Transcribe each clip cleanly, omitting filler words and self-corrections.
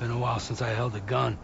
Been a while since I held a gun.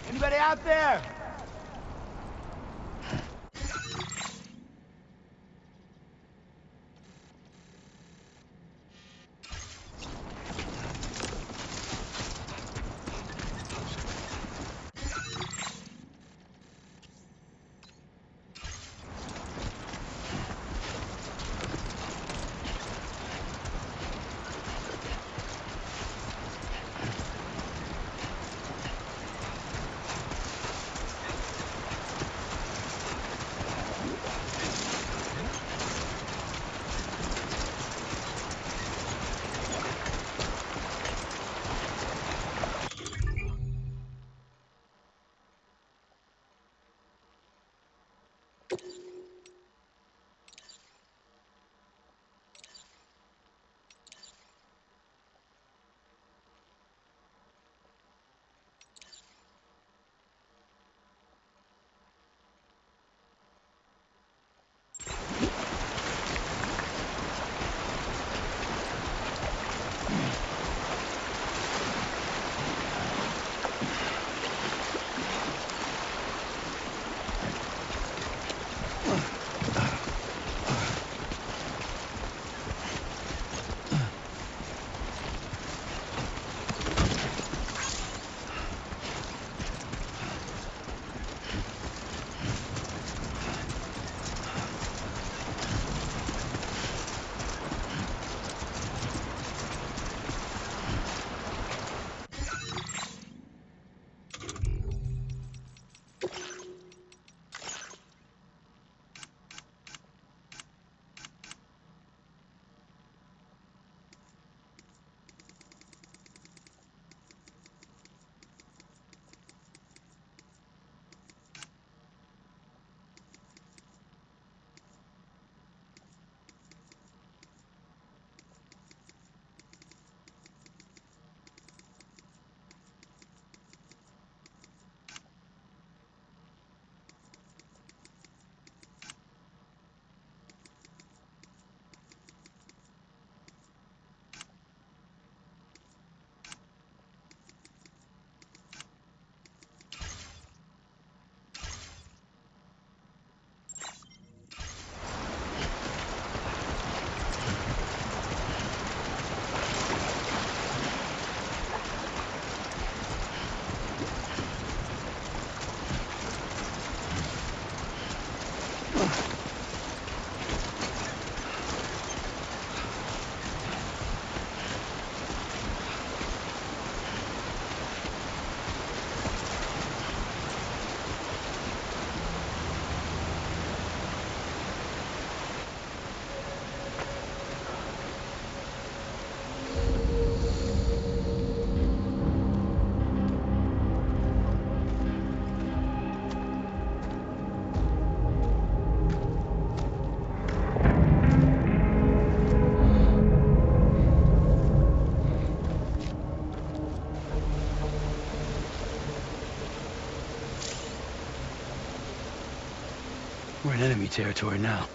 Anybody out there? We're in enemy territory now.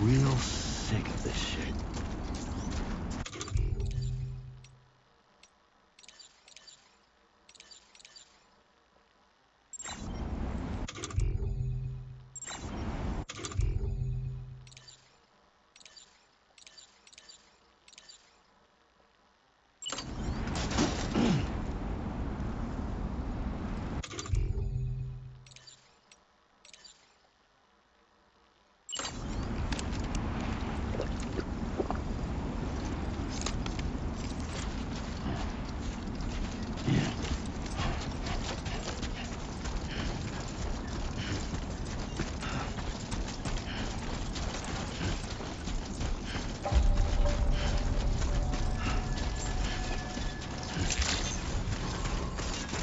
real sick of this shit.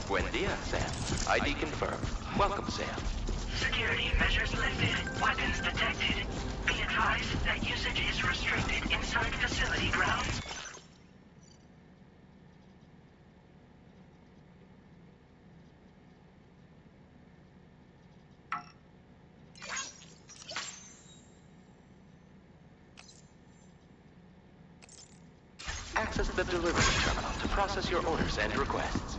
Buen dia, Sam. ID confirmed. Welcome, Sam. Security measures lifted. Weapons detected. Be advised that usage is restricted inside facility grounds. Access the delivery terminal to process your orders and requests.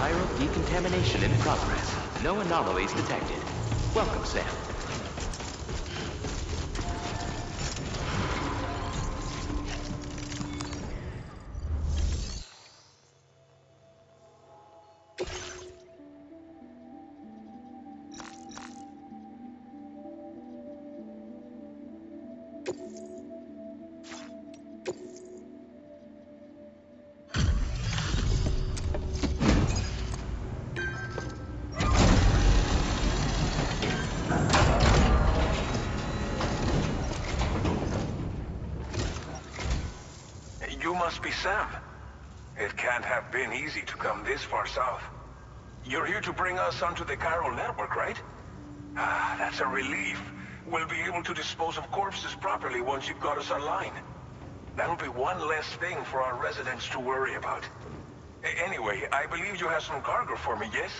Chiral decontamination in progress. No anomalies detected. Welcome, Sam. You must be Sam. It can't have been easy to come this far south. You're here to bring us onto the Chiral network, right? Ah, that's a relief. We'll be able to dispose of corpses properly once you've got us online. That'll be one less thing for our residents to worry about. Anyway, I believe you have some cargo for me, yes?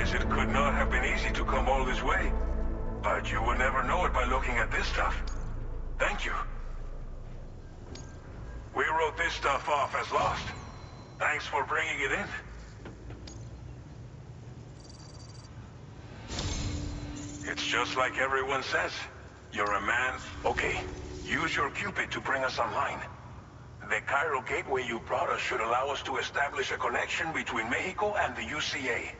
It could not have been easy to come all this way. But you would never know it by looking at this stuff. Thank you. We wrote this stuff off as lost. Thanks for bringing it in. It's just like everyone says. You're a man. Okay, use your Cupid to bring us online. The Chiral gateway you brought us should allow us to establish a connection between Mexico and the UCA.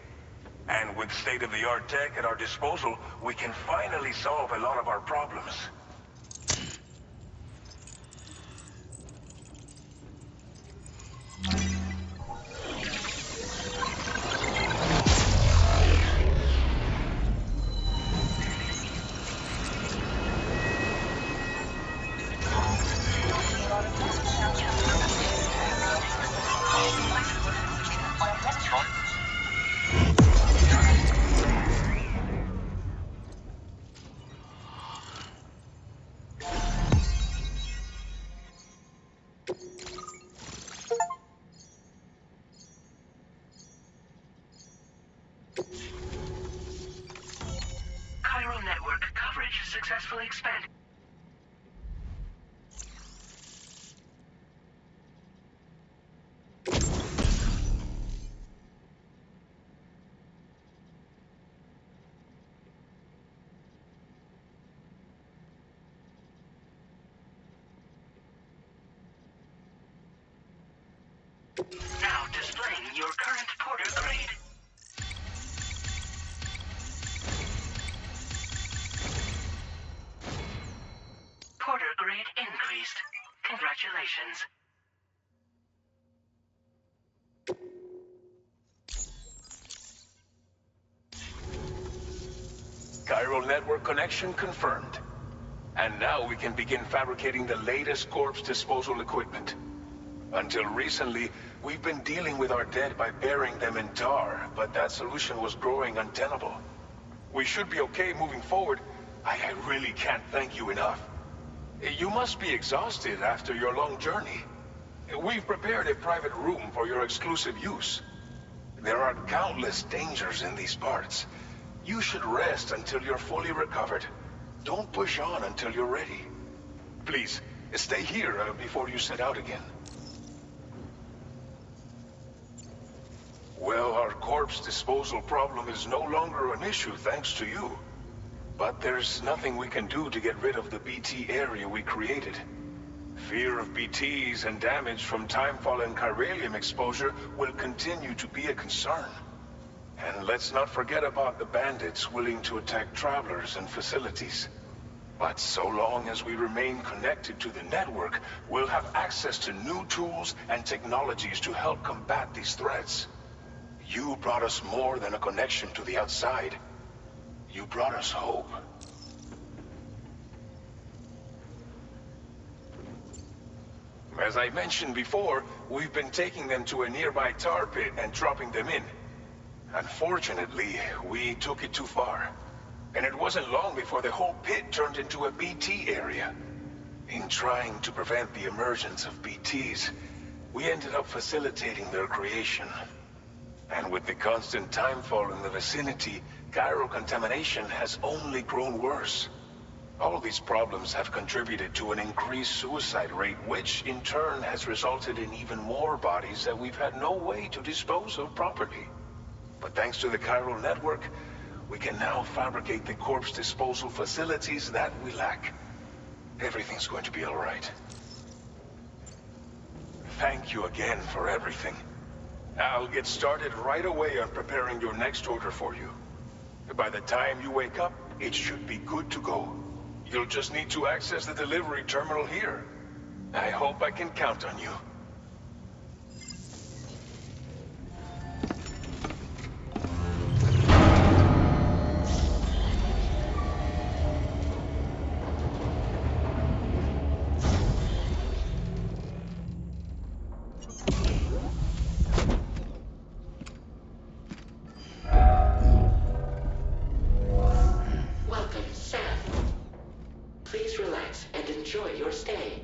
And with state-of-the-art tech at our disposal, we can finally solve a lot of our problems. Chiral network coverage successfully expanded. Now displaying your current Porter grade. Porter grade increased. Congratulations. Chiral network connection confirmed. And now we can begin fabricating the latest corpse disposal equipment. Until recently, we've been dealing with our dead by burying them in tar, but that solution was growing untenable. We should be okay moving forward. I really can't thank you enough. You must be exhausted after your long journey. We've prepared a private room for your exclusive use. There are countless dangers in these parts. You should rest until you're fully recovered. Don't push on until you're ready. Please, stay here before you set out again. Well, our corpse disposal problem is no longer an issue thanks to you. But there's nothing we can do to get rid of the BT area we created. Fear of BTs and damage from timefall and chiralium exposure will continue to be a concern. And let's not forget about the bandits willing to attack travelers and facilities. But so long as we remain connected to the network, we'll have access to new tools and technologies to help combat these threats. You brought us more than a connection to the outside. You brought us hope. As I mentioned before, we've been taking them to a nearby tar pit and dropping them in. Unfortunately, we took it too far. And it wasn't long before the whole pit turned into a BT area. In trying to prevent the emergence of BTs, we ended up facilitating their creation. And with the constant timefall in the vicinity, chiral contamination has only grown worse. All these problems have contributed to an increased suicide rate, which in turn has resulted in even more bodies that we've had no way to dispose of properly. But thanks to the chiral network, we can now fabricate the corpse disposal facilities that we lack. Everything's going to be all right. Thank you again for everything. I'll get started right away on preparing your next order for you. By the time you wake up, it should be good to go. You'll just need to access the delivery terminal here. I hope I can count on you. Welcome, Sam. Please relax and enjoy your stay.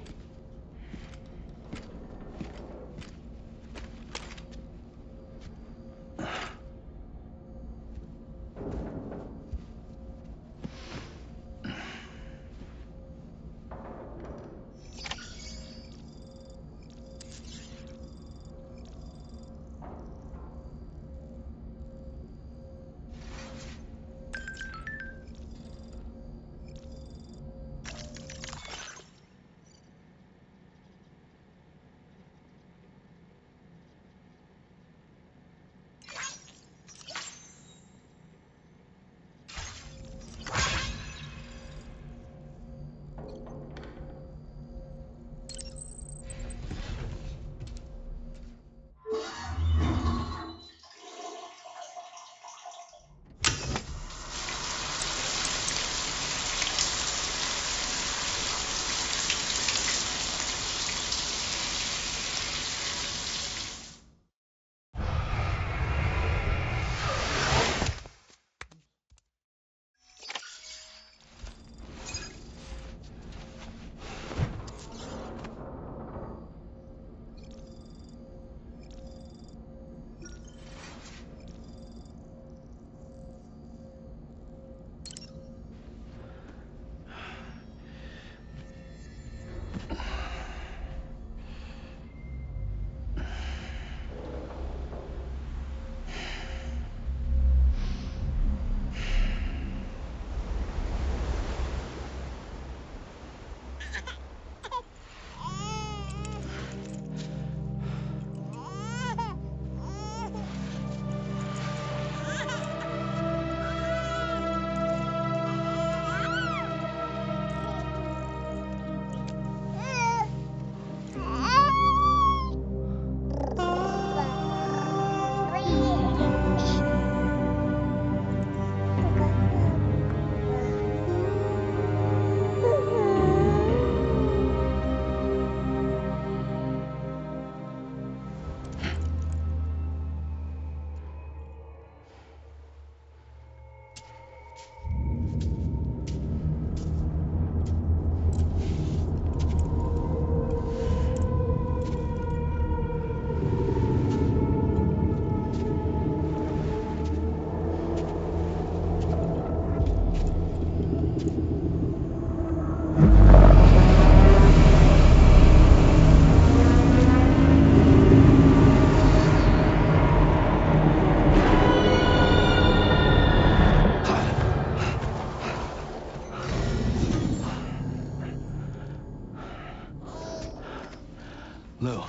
Lou.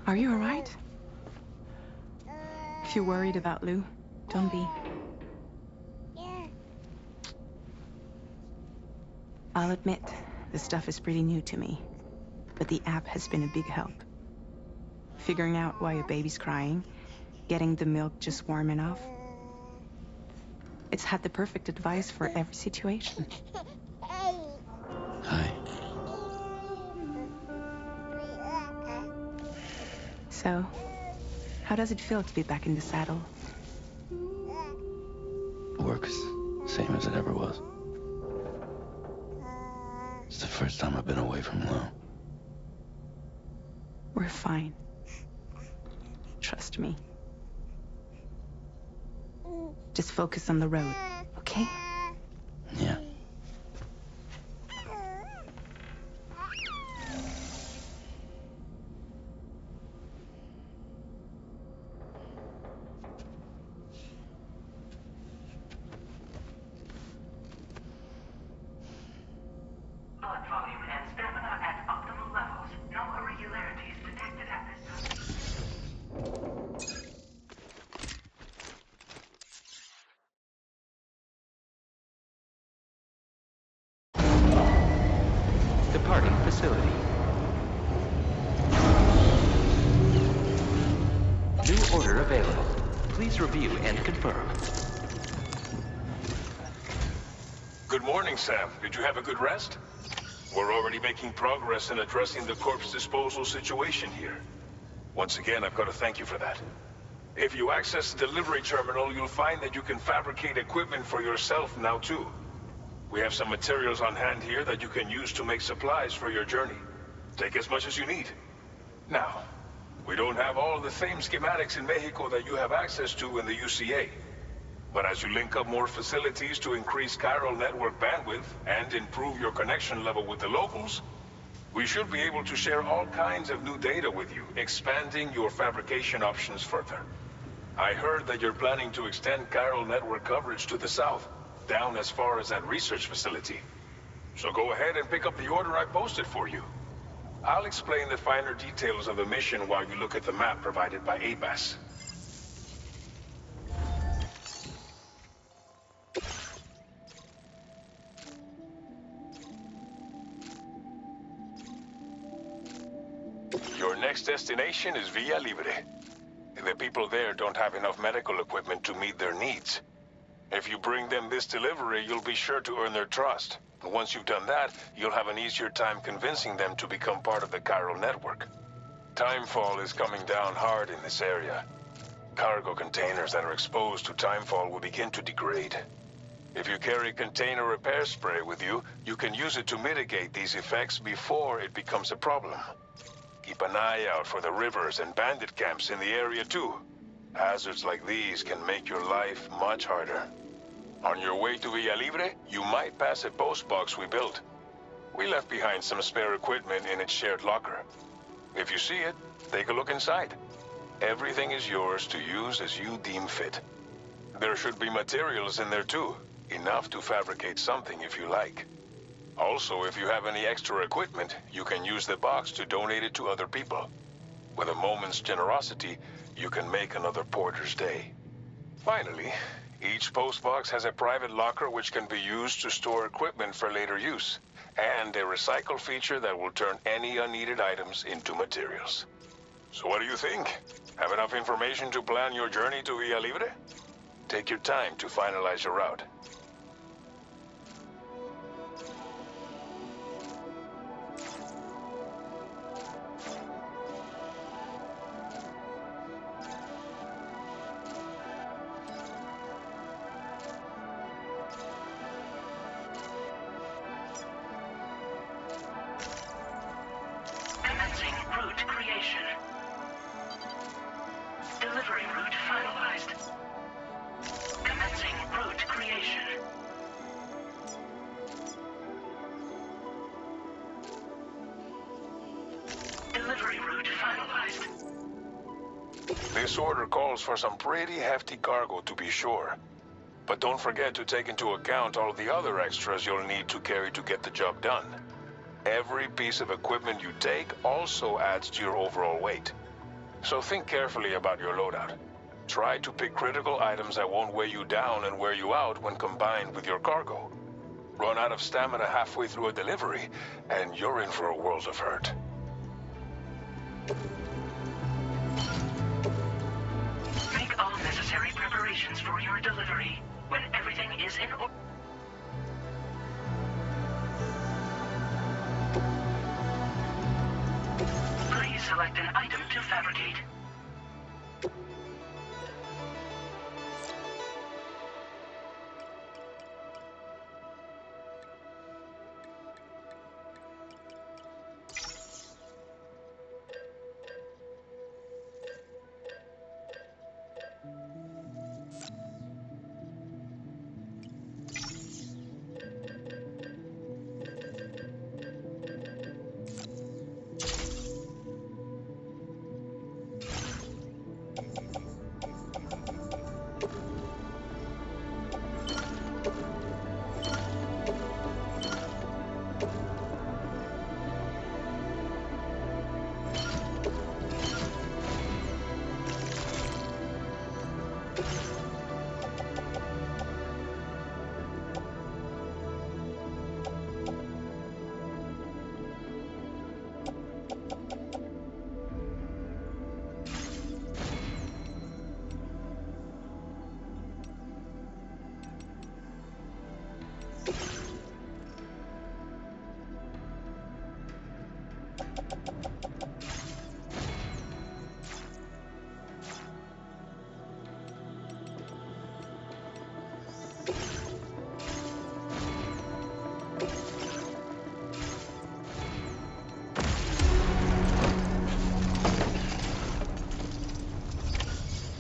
Are you alright? If you're worried about Lou, don't be. I'll admit, this stuff is pretty new to me, but the app has been a big help. Figuring out why a baby's crying, getting the milk just warm enough. It's had the perfect advice for every situation. Hi. So, how does it feel to be back in the saddle? Works same as it ever was. It's the first time I've been away from Lou. We're fine. Trust me. Just focus on the road, okay? Yeah. Blood volume and stamina at optimal levels. No irregularities detected at this Departing facility. New order available. Please review and confirm. Good morning, Sam. Did you have a good rest? We're already making progress in addressing the corpse disposal situation here. Once again, I've got to thank you for that. If you access the delivery terminal, you'll find that you can fabricate equipment for yourself now too. We have some materials on hand here that you can use to make supplies for your journey. Take as much as you need. Now, we don't have all the same schematics in Mexico that you have access to in the UCA. But as you link up more facilities to increase chiral network bandwidth and improve your connection level with the locals, we should be able to share all kinds of new data with you, expanding your fabrication options further. I heard that you're planning to extend chiral network coverage to the south, down as far as that research facility. So go ahead and pick up the order I posted for you. I'll explain the finer details of the mission while you look at the map provided by ABAS. Your next destination is Villa Libre. The people there don't have enough medical equipment to meet their needs. If you bring them this delivery, you'll be sure to earn their trust. And once you've done that, you'll have an easier time convincing them to become part of the chiral network. Timefall is coming down hard in this area. Cargo containers that are exposed to timefall will begin to degrade. If you carry container repair spray with you, you can use it to mitigate these effects before it becomes a problem. Keep an eye out for the rivers and bandit camps in the area too. Hazards like these can make your life much harder. On your way to Villa Libre, you might pass a post box we built. We left behind some spare equipment in its shared locker. If you see it, take a look inside. Everything is yours to use as you deem fit. There should be materials in there too, enough to fabricate something if you like. Also, if you have any extra equipment, you can use the box to donate it to other people. With a moment's generosity, you can make another porter's day. Finally, each postbox has a private locker which can be used to store equipment for later use, and a recycle feature that will turn any unneeded items into materials. So what do you think? Have enough information to plan your journey to Villa Libre? Take your time to finalize your route. Commencing route creation. Delivery route finalized. Commencing route creation. Delivery route finalized. This order calls for some pretty hefty cargo to be sure. But don't forget to take into account all the other extras you'll need to carry to get the job done. Every piece of equipment you take also adds to your overall weight. So think carefully about your loadout. Try to pick critical items that won't weigh you down and wear you out when combined with your cargo. Run out of stamina halfway through a delivery, and you're in for a world of hurt. Make all necessary preparations for your delivery. When everything is in order. Please select an item to fabricate.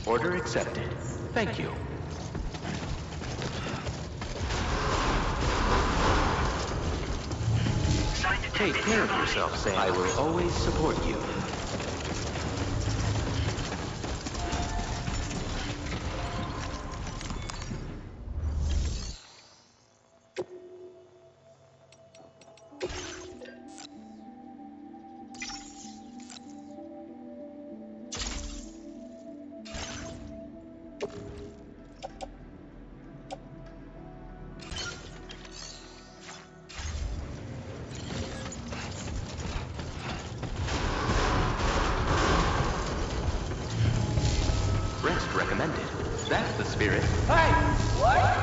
Order accepted. Thank you. Take care of yourself, Sam. I will always support you. Rest recommended. That's the spirit. Hey! What?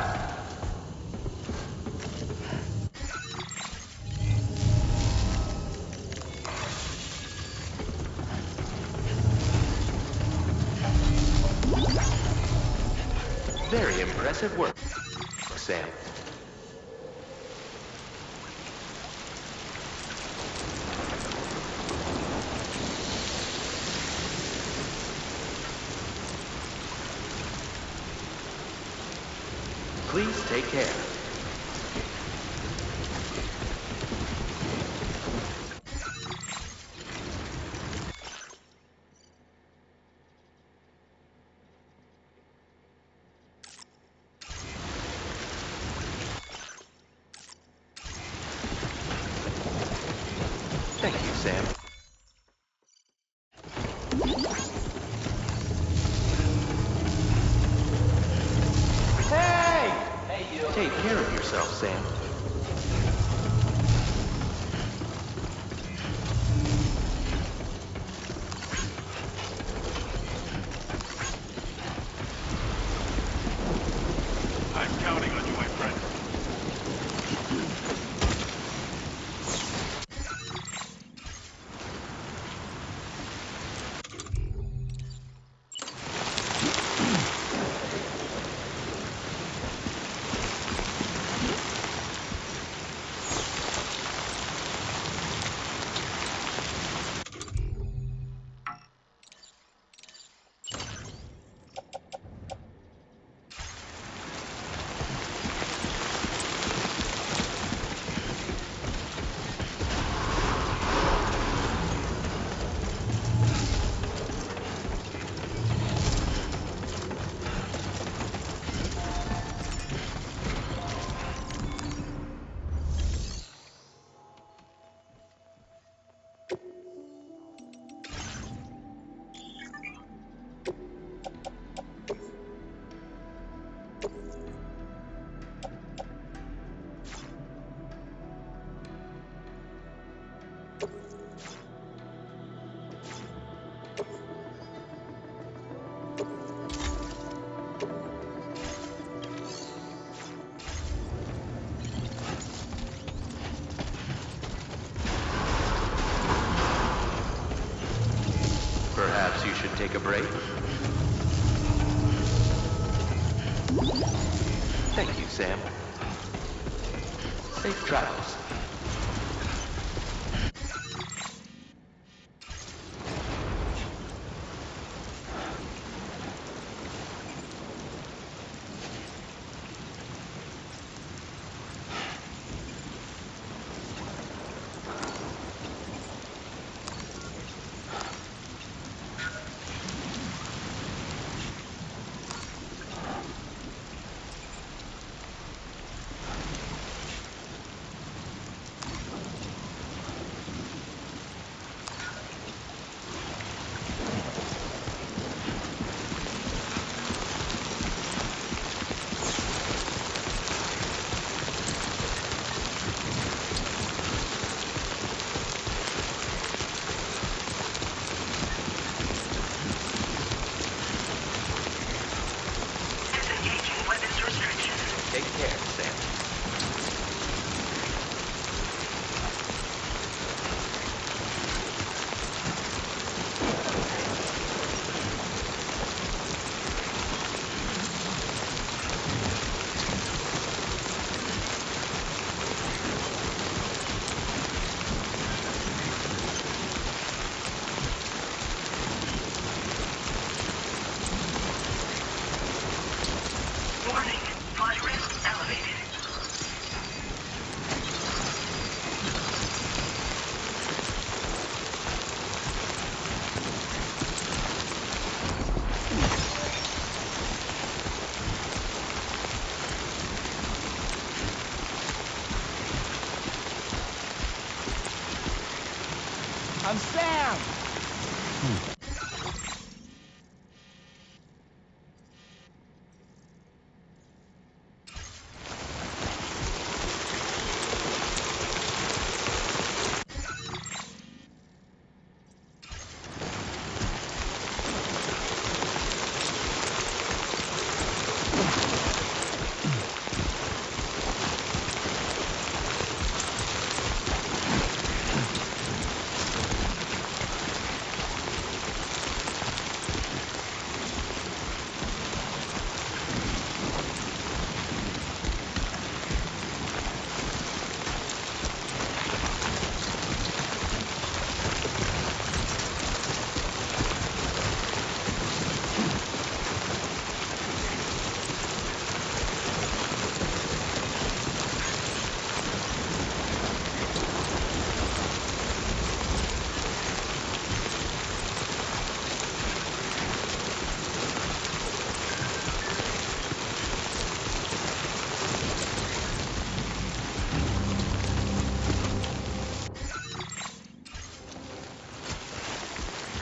Very impressive work, Sam. Please take care. Thank you, Sam. Hey! Hey, you. Take care of yourself, Sam. I'm counting on you, my friend. take a break? Thank you, Sam. Safe travels. Disengaging weapons restrictions. Take care, Sam. Warning, flood risk elevated. I'm Sam!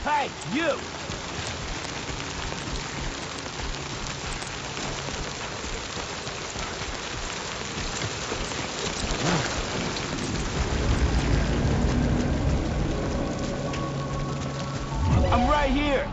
Hey, you! I'm right here!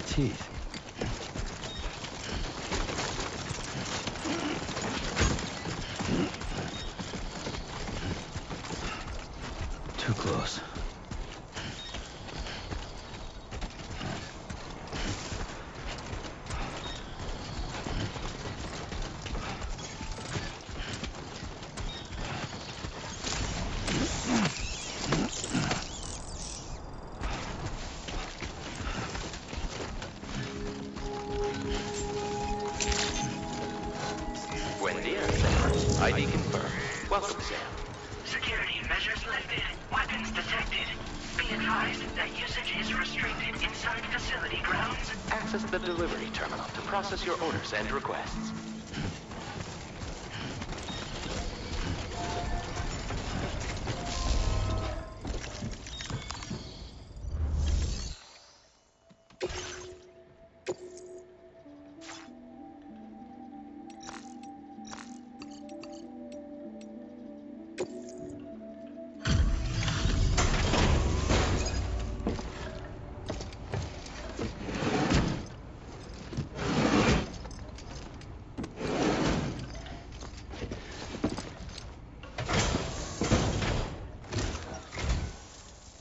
teeth. Too close. Buen dia, Sam. ID confirmed. Welcome, Sam. Security measures lifted. Weapons detected. Be advised that usage is restricted inside facility grounds. Access the delivery terminal to process your orders and requests.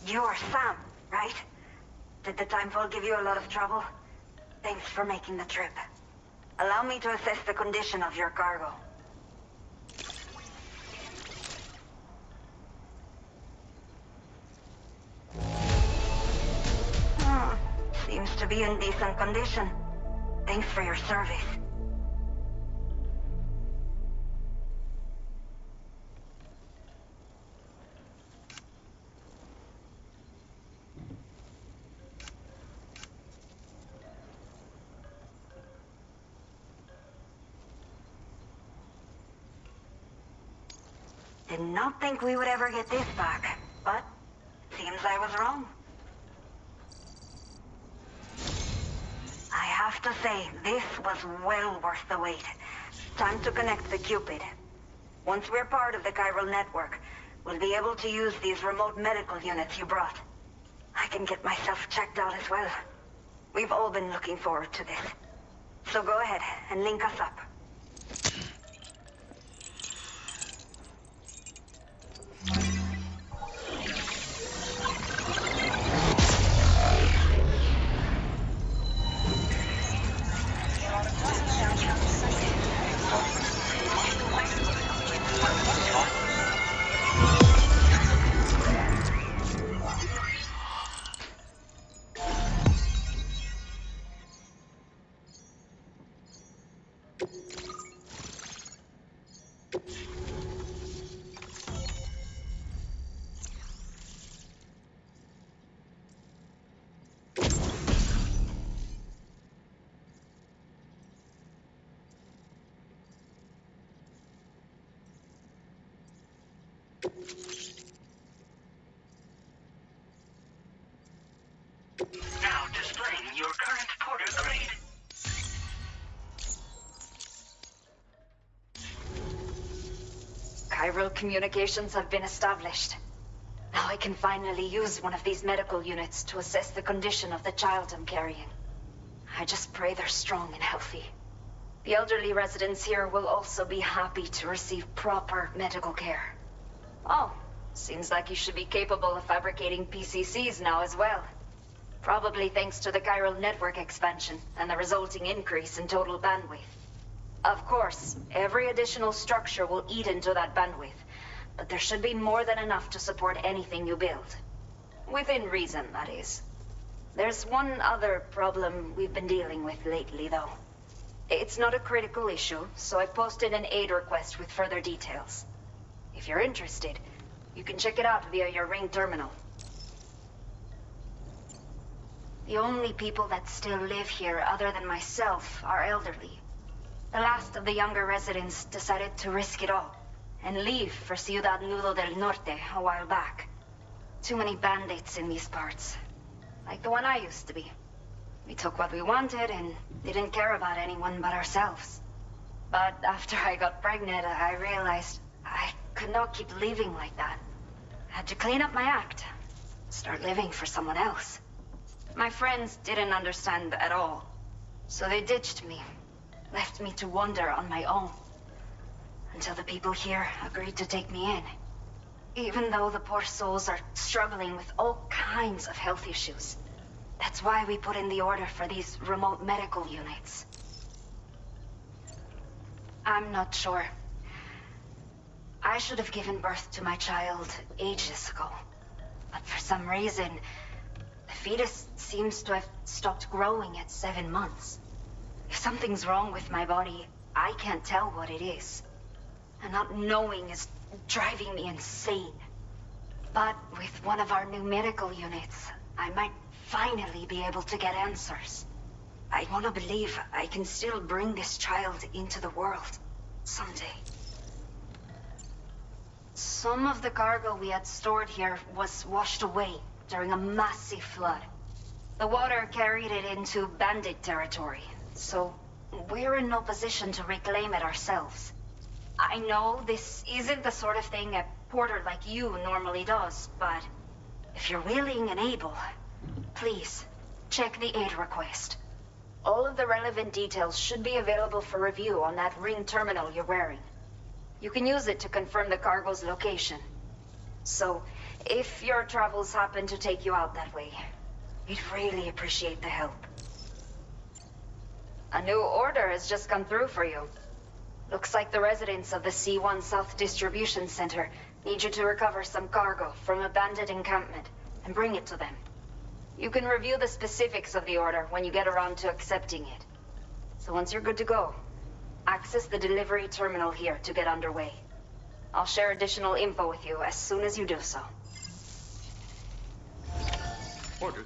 You're Sam, right? Did the timefall give you a lot of trouble? Thanks for making the trip. Allow me to assess the condition of your cargo. Seems to be in decent condition. Thanks for your service. Did not think we would ever get this back, but seems I was wrong. I have to say, this was well worth the wait. Time to connect the Cupid. Once we're part of the chiral network, we'll be able to use these remote medical units you brought. I can get myself checked out as well. We've all been looking forward to this. So go ahead and link us up. Now displaying your current porter grade. Chiral communications have been established. Now I can finally use one of these medical units to assess the condition of the child I'm carrying. I just pray they're strong and healthy. The elderly residents here will also be happy to receive proper medical care. Oh, seems like you should be capable of fabricating PCCs now as well. Probably thanks to the chiral network expansion and the resulting increase in total bandwidth. Of course, every additional structure will eat into that bandwidth, but there should be more than enough to support anything you build. Within reason, that is. There's one other problem we've been dealing with lately, though. It's not a critical issue, so I posted an aid request with further details. If you're interested, you can check it out via your Ring terminal. The only people that still live here other than myself are elderly. The last of the younger residents decided to risk it all and leave for Ciudad Nudo del Norte a while back. Too many bandits in these parts. Like the one I used to be. We took what we wanted and didn't care about anyone but ourselves. But after I got pregnant, I realized I could not keep living like that. Had to clean up my act. Start living for someone else. My friends didn't understand at all, so they ditched me, left me to wander on my own, until the people here agreed to take me in. Even though the poor souls are struggling with all kinds of health issues. That's why we put in the order for these remote medical units. I'm not sure. I should have given birth to my child ages ago. But for some reason, the fetus seems to have stopped growing at 7 months. If something's wrong with my body, I can't tell what it is. And not knowing is driving me insane. But with one of our new medical units, I might finally be able to get answers. I want to believe I can still bring this child into the world someday. Some of the cargo we had stored here was washed away during a massive flood. The water carried it into bandit territory, so we're in no position to reclaim it ourselves. I know this isn't the sort of thing a porter like you normally does, but if you're willing and able, please check the aid request. All of the relevant details should be available for review on that ring terminal you're wearing. You can use it to confirm the cargo's location. So, if your travels happen to take you out that way, we'd really appreciate the help. A new order has just come through for you. Looks like the residents of the C1 South Distribution Center need you to recover some cargo from a bandit encampment and bring it to them. You can review the specifics of the order when you get around to accepting it. So once you're good to go, access the delivery terminal here to get underway. I'll share additional info with you as soon as you do so. Order